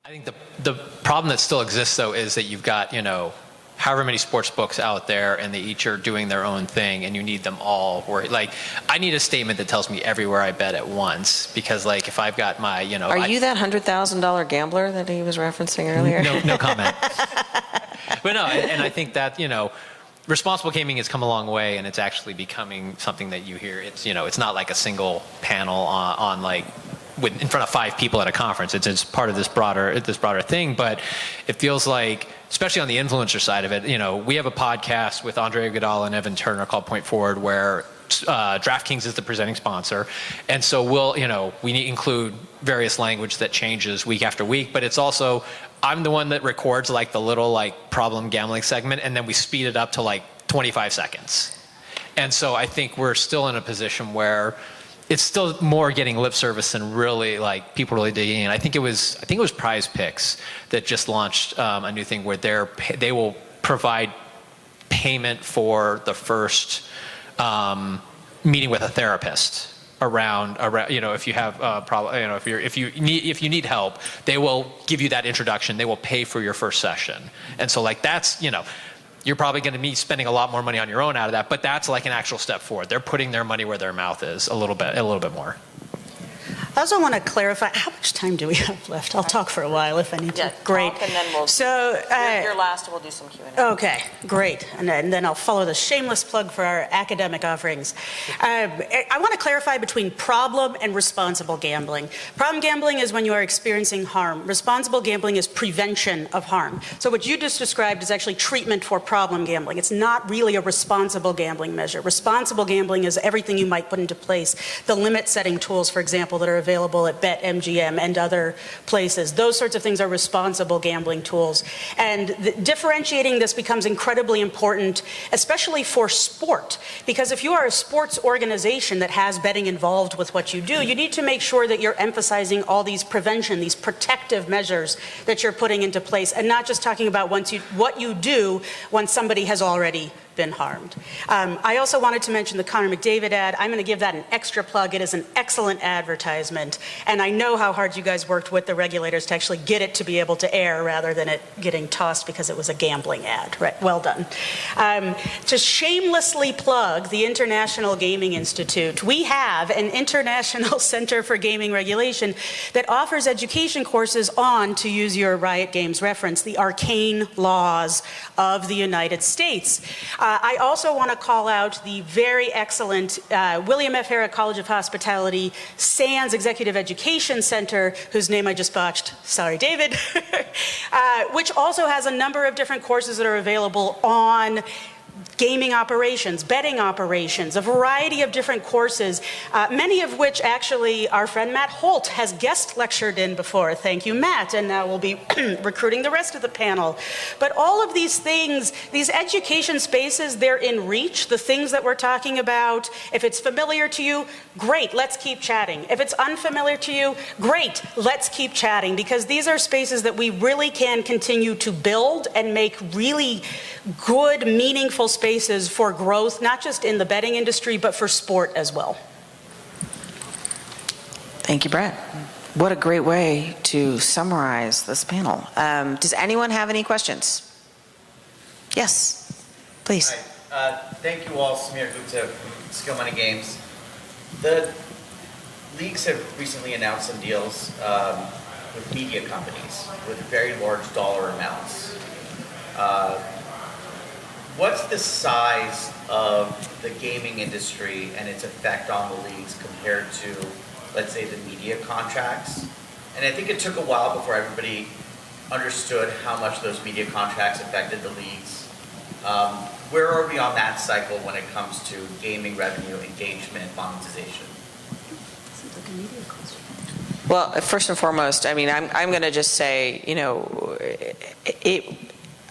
I think the problem that still exists, though, is that you've got, however many sports books out there, and they each are doing their own thing, and you need them all. I need a statement that tells me everywhere I bet at once, because, if I've got my, Are you that $100,000 gambler that he was referencing earlier? No comment. But no, and I think that, responsible gaming has come a long way, and it's actually becoming something that you hear. It's, it's not like a single panel on in front of 5 people at a conference. It's part of this broader thing, but it feels like, especially on the influencer side of it, we have a podcast with Andre Iguodala and Evan Turner called Point Forward, where DraftKings is the presenting sponsor, and so we include various language that changes week after week, but it's also, I'm the one that records the little problem gambling segment, and then we speed it up to 25 seconds. And so I think we're still in a position where it's still more getting lip service than really people really digging in. I think it was Prize Picks that just launched a new thing where they will provide payment for the first meeting with a therapist around if you have a problem, if you need help, they will give you that introduction. They will pay for your first session, and so that's you're probably going to be spending a lot more money on your own out of that, but that's an actual step forward. They're putting their money where their mouth is a little bit more. I also want to clarify, how much time do we have left? I'll talk for a while if I need to. Yeah, great. And then we'll, you're last, and we'll do some Q&A. Okay, great. And then I'll follow the shameless plug for our academic offerings. I want to clarify between problem and responsible gambling. Problem gambling is when you are experiencing harm. Responsible gambling is prevention of harm. So what you just described is actually treatment for problem gambling. It's not really a responsible gambling measure. Responsible gambling is everything you might put into place. The limit setting tools, for example, that are available at BetMGM and other places. Those sorts of things are responsible gambling tools. And differentiating this becomes incredibly important, especially for sport. Because if you are a sports organization that has betting involved with what you do, you need to make sure that you're emphasizing all these prevention, these protective measures that you're putting into place, and not just talking about what you do when somebody has already been harmed. I also wanted to mention the Connor McDavid ad. I'm going to give that an extra plug. It is an excellent advertisement, and I know how hard you guys worked with the regulators to actually get it to be able to air rather than it getting tossed because it was a gambling ad. Right? Well done. To shamelessly plug the International Gaming Institute, we have an International Center for Gaming Regulation that offers education courses on, to use your Riot Games reference, the arcane laws of the United States. I also want to call out the very excellent William F. Harrah College of Hospitality Sands Executive Education Center, whose name I just botched, sorry David, which also has a number of different courses that are available on gaming operations, betting operations, a variety of different courses, many of which actually our friend Matt Holt has guest lectured in before. Thank you, Matt, and now we'll be recruiting the rest of the panel. But all of these things, these education spaces, they're in reach. The things that we're talking about, if it's familiar to you, great, let's keep chatting. If it's unfamiliar to you, great, let's keep chatting, because these are spaces that we really can continue to build and make really good, meaningful spaces for growth, not just in the betting industry, but for sport as well. Thank you, Brett. What a great way to summarize this panel. Does anyone have any questions? Yes, please. Hi. Thank you all, Samir Gupta from Skill Money Games. The leagues have recently announced some deals with media companies with very large dollar amounts. What's the size of the gaming industry and its effect on the leagues compared to, let's say, the media contracts? And I think it took a while before everybody understood how much those media contracts affected the leagues. Where are we on that cycle when it comes to gaming revenue, engagement, monetization? Seems like a media question. Well, first and foremost, I mean, I'm going to just say,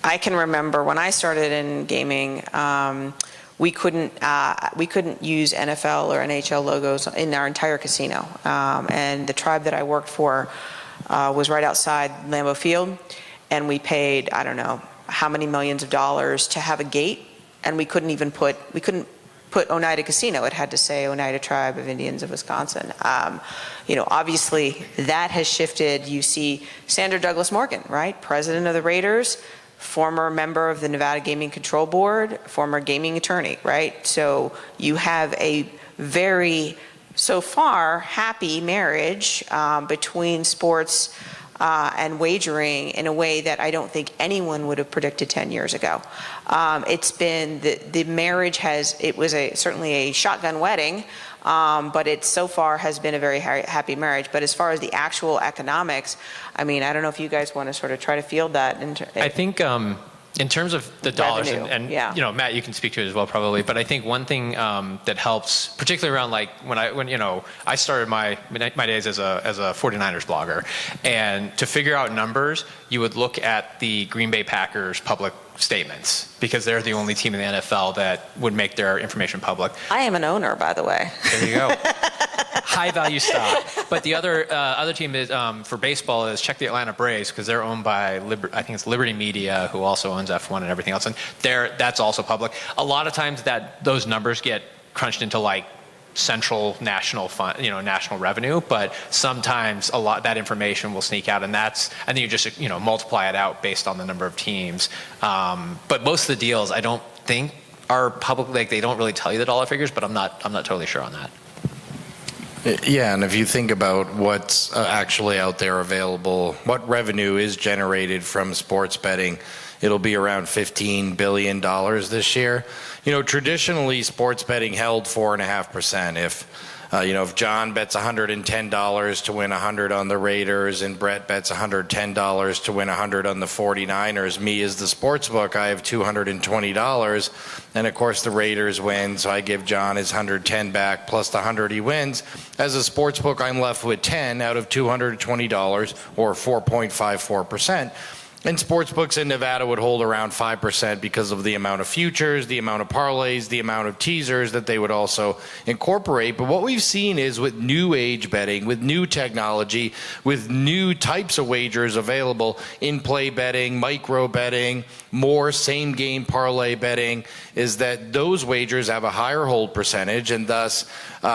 I can remember when I started in gaming, we couldn't use NFL or NHL logos in our entire casino. And the tribe that I worked for was right outside Lambeau Field, and we paid, I don't know how many millions of dollars to have a gate, and we couldn't put Oneida Casino, it had to say Oneida Tribe of Indians of Wisconsin. Obviously that has shifted. You see Sandra Douglas Morgan, right? President of the Raiders, former member of the Nevada Gaming Control Board, former gaming attorney, right? So you have a very, so far, happy marriage between sports and wagering in a way that I don't think anyone would have predicted 10 years ago. It's been, the marriage it was certainly a shotgun wedding, but it so far has been a very happy marriage. But as far as the actual economics, I mean, I don't know if you guys want to sort of try to field that. I think in terms of the dollars, Revenue, and yeah. Matt, you can speak to it as well probably, but I think one thing that helps, particularly around like when I started my days as a 49ers blogger, and to figure out numbers, you would look at the Green Bay Packers public statements, because they're the only team in the NFL that would make their information public. I am an owner, by the way. There you go. High value stock. But the other team is for baseball is check the Atlanta Braves, because they're owned by I think it's Liberty Media, who also owns F1 and everything else, and that's also public. A lot of times those numbers get crunched into like central national fund, national revenue, but sometimes that information will sneak out, and then you just multiply it out based on the number of teams. But most of the deals I don't think are public, like they don't really tell you the dollar figures, but I'm not totally sure on that. Yeah, and if you think about what's actually out there available, what revenue is generated from sports betting, it'll be around $15 billion this year. Traditionally, sports betting held 4.5%. If John bets $110 to win 100 on the Raiders, and Brett bets $110 to win 100 on the 49ers, me as the sports book, I have $220, and of course the Raiders win, so I give John his 110 back plus the 100 he wins. As a sports book, I'm left with 10 out of $220, or 4.54%. And sports books in Nevada would hold around 5% because of the amount of futures, the amount of parlays, the amount of teasers that they would also incorporate. But what we've seen is with new age betting, with new technology, with new types of wagers available, in-play betting, micro betting, more same-game parlay betting, is that those wagers have a higher hold percentage, and thus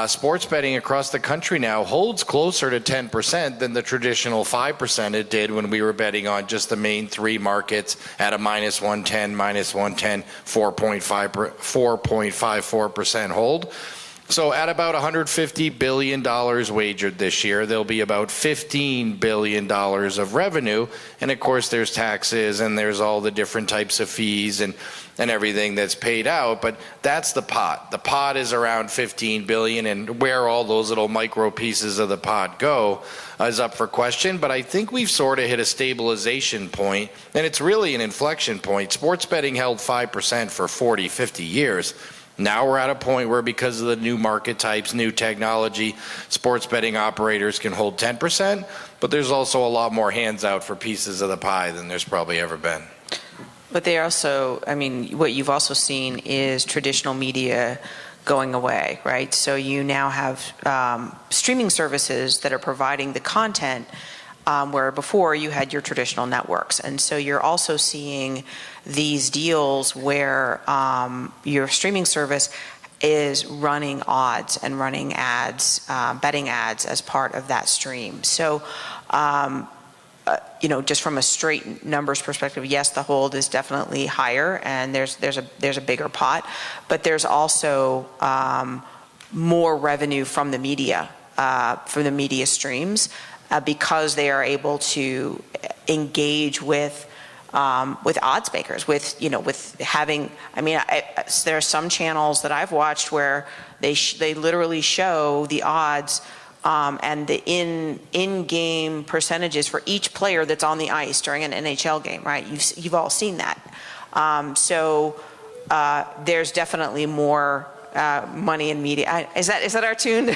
sports betting across the country now holds closer to 10% than the traditional 5% it did when we were betting on just the main three markets at a minus 110, 4.54% hold. So at about $150 billion wagered this year, there'll be about $15 billion of revenue. And of course, there's taxes and there's all the different types of fees and everything that's paid out. But that's the pot. The pot is around $15 billion, and where all those little micro pieces of the pot go is up for question. But I think we've sort of hit a stabilization point, and it's really an inflection point. Sports betting held 5% for 40, 50 years. Now we're at a point where, because of the new market types, new technology, sports betting operators can hold 10%, but there's also a lot more hands out for pieces of the pie than there's probably ever been. But they also, what you've also seen is traditional media going away, right? So you now have streaming services that are providing the content, where before you had your traditional networks. And so you're also seeing these deals where your streaming service is running odds and running ads, betting ads as part of that stream. So, just from a straight numbers perspective, yes, the hold is definitely higher, and there's a bigger pot, but there's also more revenue from the media streams, because they are able to engage with odds makers, with having. There are some channels that I've watched where they literally show the odds and the in-game percentages for each player that's on the ice during an NHL game, right? You've all seen that. So there's definitely more money in media. Is that our tune?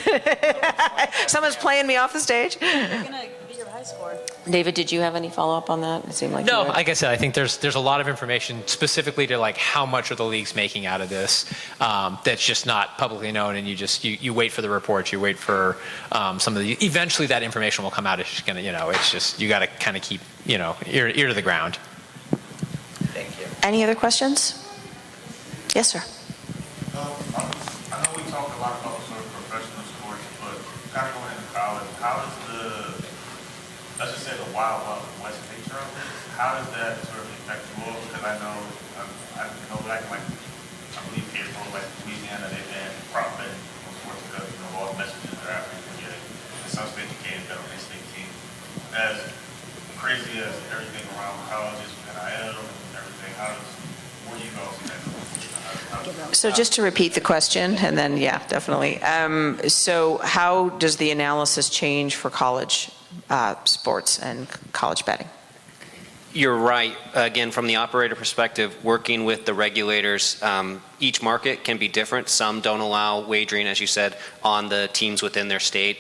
Someone's playing me off the stage. You're gonna be your high score. David, did you have any follow-up on that? It seemed like No, you had. like I said, I think there's a lot of information specifically to like how much are the leagues making out of this, that's just not publicly known, and you wait for the reports, you wait for some of the. Eventually, that information will come out. It's just gonna, it's just you got to kind of keep, ear to the ground. Thank you. Any other questions? Yes, sir. wild west nature of it, how does that sort of affect you all? Because I know back in, like, I believe April, like Louisiana, they banned prop betting on sports because, all the messages that athletes were getting. In some states, you can't bet on their state team. As crazy as everything around colleges, NIL and everything, what do you all see that? So just to repeat the question, and then, yeah, definitely. So how does the analysis change for college sports and college betting? You're right. Again, from the operator perspective, working with the regulators, each market can be different. Some don't allow wagering, as you said, on the teams within their state.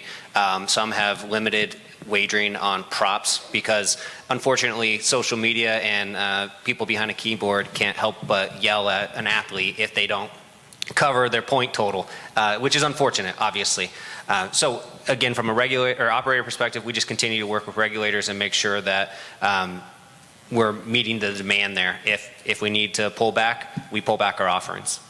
Some have limited wagering on props because, unfortunately, social media and people behind a keyboard can't help but yell at an athlete if they don't cover their point total, which is unfortunate, obviously. So, again, from a regulator or operator perspective, we just continue to work with regulators and make sure that we're meeting the demand there. If we need to pull back, we pull back our offerings.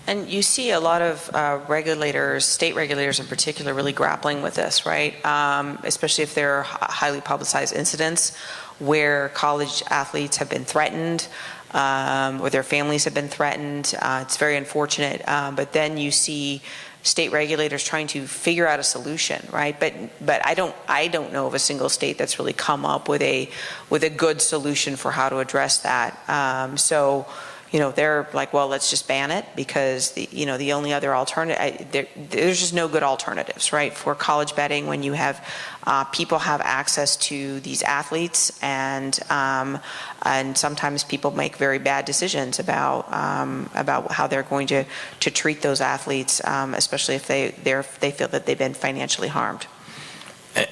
And you see a lot of regulators, state regulators in particular, really grappling with this, right? Especially if there are highly publicized incidents where college athletes have been threatened or their families have been threatened. It's very unfortunate. But then you see state regulators trying to figure out a solution, right? But I don't know of a single state that's really come up with a good solution for how to address that. So, they're like, well, let's just ban it because the only other alternative, there's just no good alternatives, right? For college betting, when you have people have access to these athletes and sometimes people make very bad decisions about how they're going to treat those athletes, especially if they feel that they've been financially harmed.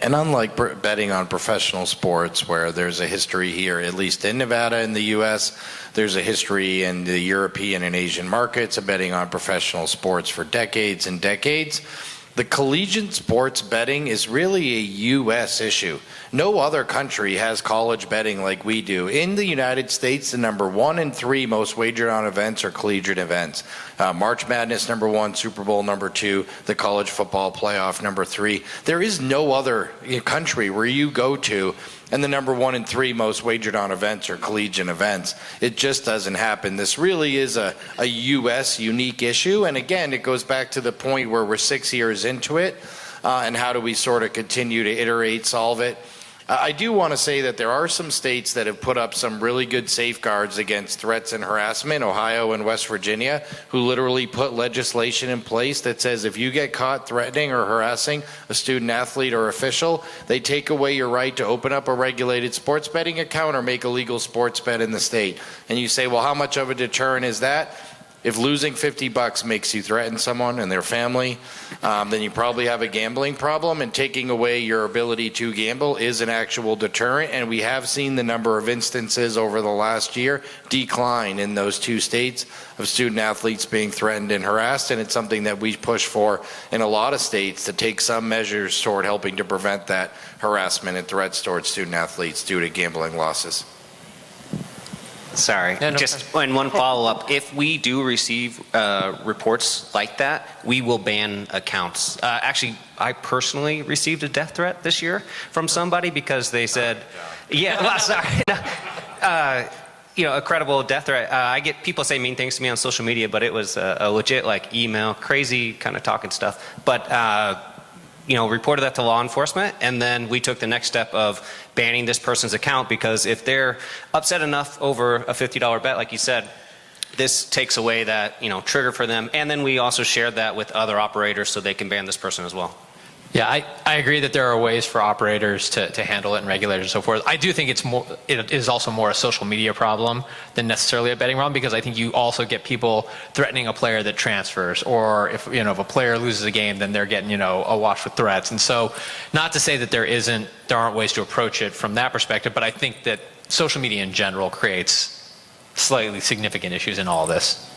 And unlike betting on professional sports, where there's a history here, at least in Nevada in the U.S., there's a history in the European and Asian markets of betting on professional sports for decades and decades. The collegiate sports betting is really a U.S. issue. No other country has college betting like we do. In the United States, the number 1 and 3 most wagered on events are collegiate events. March Madness, number 1, Super Bowl, number 2, the college football playoff, number 3. There is no other country where you go to and the number 1 and 3 most wagered on events are collegiate events. It just doesn't happen. This really is a U.S. unique issue. And again, it goes back to the point where we're 6 years into it, and how do we sort of continue to iterate, solve it. I do want to say that there are some states that have put up some really good safeguards against threats and harassment, Ohio and West Virginia, who literally put legislation in place that says if you get caught threatening or harassing a student athlete or official, they take away your right to open up a regulated sports betting account or make a legal sports bet in the state. And you say, well, how much of a deterrent is that? If losing $50 makes you threaten someone and their family, then you probably have a gambling problem, and taking away your ability to gamble is an actual deterrent. And we have seen the number of instances over the last year decline in those 2 states of student athletes being threatened and harassed. And it's something that we push for in a lot of states to take some measures toward helping to prevent that harassment and threats towards student athletes due to gambling losses. Sorry, just one follow-up. If we do receive reports like that, we will ban accounts. Actually, I personally received a death threat this year from somebody because they said, a credible death threat. I get people say mean things to me on social media, but it was a legit email, crazy kind of talking stuff. But reported that to law enforcement, and then we took the next step of banning this person's account, because if they're upset enough over a $50 bet, like you said, this takes away that trigger for them. And then we also shared that with other operators so they can ban this person as well. Yeah, I agree that there are ways for operators to handle it and regulators and so forth. I do think it is also more a social media problem than necessarily a betting problem, because I think you also get people threatening a player that transfers, or if a player loses a game, then they're getting awash with threats. And so, not to say that there aren't ways to approach it from that perspective, but I think that social media in general creates slightly significant issues in all this.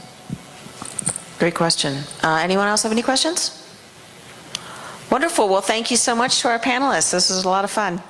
Great question. Anyone else have any questions? Wonderful. Well, thank you so much to our panelists. This was a lot of fun.